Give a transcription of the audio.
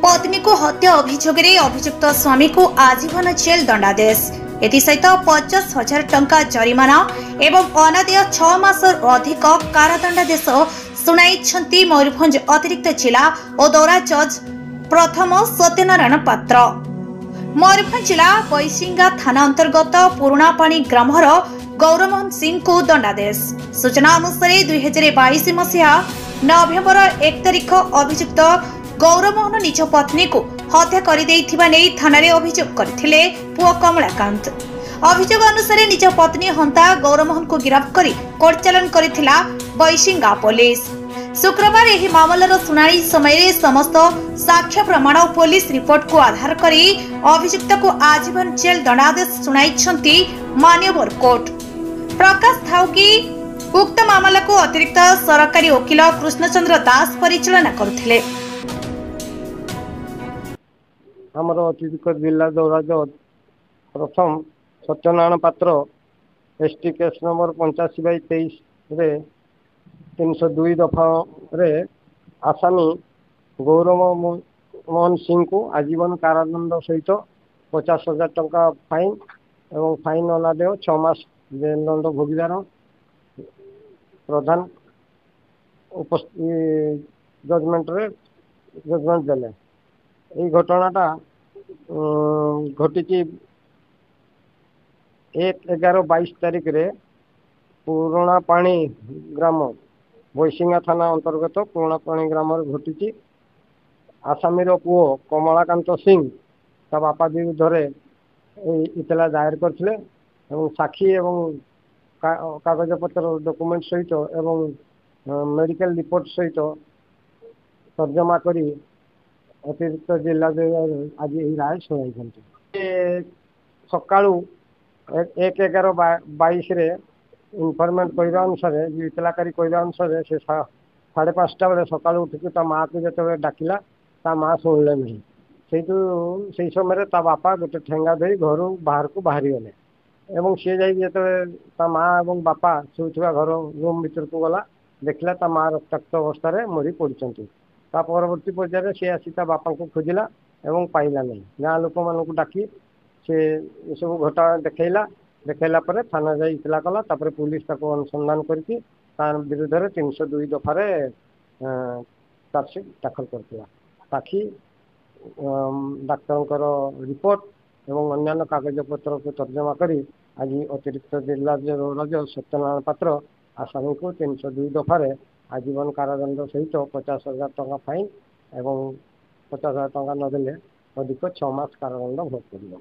पत्नी को हत्या अभियोग अभियुक्त स्वामी को आजीवन जेल दंडादेश एसहित 50,000 टंका जरिमाना एवं अनादेय 6 मास अधिक कारादंडादेश शुणाई मयूरभंज अतिरिक्त जिला और दौरा जज प्रथम सत्यनारायण पात्र। मयूरभंज जिला बैसिंगा थाना अंतर्गत पुरापाणी ग्रामर गौरमोहन सिंह को दंडादेश। सूचना अनुसार 2022 मसीहा नवेम्बर 1 तारिख अभियुक्त गौरमोहन निज पत्नी को हत्या कर थाना अभियोग करथिले पुओ कमलाकांत। अभियोग अनुसार निज पत्नी हंता गौरमोहन को गिरफ्त कर कोर्ट चालान करथिला बैसिंगा पुलिस। शुक्रवार यह मामलार सुनाई समय समस्त साक्ष्य प्रमाण और पुलिस रिपोर्ट को आधार कर अभियुक्त को आजीवन जेल दंडादेश शुणाई मान्यवर कोर्ट। प्रकाश थाउ कि उक्त मामला को अतिरिक्त सरकारी वकील कृष्णचंद्र दास परिचालना करुथिले। हमर अतिरिक्त जिला दौरा जज प्रथम सत्यनारायण पात्र एसटी केस नंबर 85/23 रे 302 दफा रे आसामी गौरमोहन सिंह को आजीवन कारादंड सहित 50,000 टंका फाइन एवं फाइन अनादेय 6 मास जेल दंड भोगिदार प्रधान जजमेंट देले। ये घटनाटा घटी 1/11/22 तारिख रे पुरापाणी ग्राम बैसिंगा थाना अंतर्गत पुरापाणी ग्राम घटी। आसामीर पुओ कमलाकांत सिंह ता बापा विरुद्ध इतला दायर करथिले एवं साक्षी एवं कागज पत्र डॉक्यूमेंट सहित एवं मेडिकल रिपोर्ट सहित तर्जमा करी अतिरिक्त जिला आज यही राय शुणाई। सकाळू 1/11/22 रे इनफॉर्मेंट कहवा अनुसार इतलाकारी कहवा अनुसार से 5:30 बेले सकाळ उठिक माँ को जो डाकिला ता माँ शुणिले नहीं। से समय बापा गोटे ठेंगा धरी घर बाहर को बाहरी गले एवं सी जो माँ और बापा शुवा घर रूम भीतर को गला देखला ता माँ रक्ताक्त अवस्था मरी पड़ती। परवर्ती पर्यायर सी आसी बापा को खोजिला एवं पाइला नहीं। गाँ लोक मान डाकी से सब घटना देखला पर थाना जा इतला कला पुलिस अनुसंधान करके विरुद्ध 302 दफार चार्जसीट दाखल करथिला। साक्षी डाक्तर रिपोर्ट एवं अन्य कागज पत्र को तर्जमा करी आज अतिरिक्त जिला जज सत्यनारायण पात्र आसामी को 302 दफार आजीवन कारादंड सहित 50,000 टंका फाइन एवं 50,000 टंका नदेले अधिक 6 मास कारादंड भोग करियो।